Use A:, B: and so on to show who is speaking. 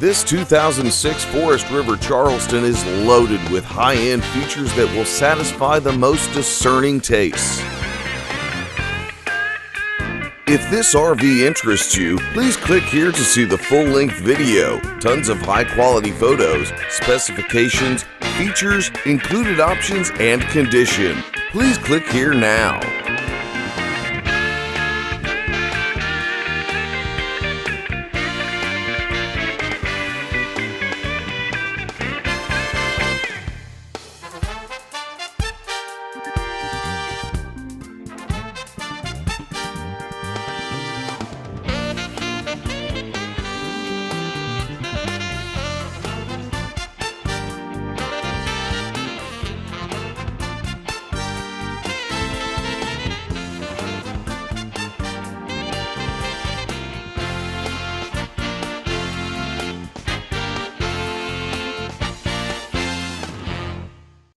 A: This 2006 Forest River Charleston is loaded with high-end features that will satisfy the most discerning tastes. If this RV interests you, please click here to see the full-length video, tons of high-quality photos, specifications, features, included options, and condition. Please click here now.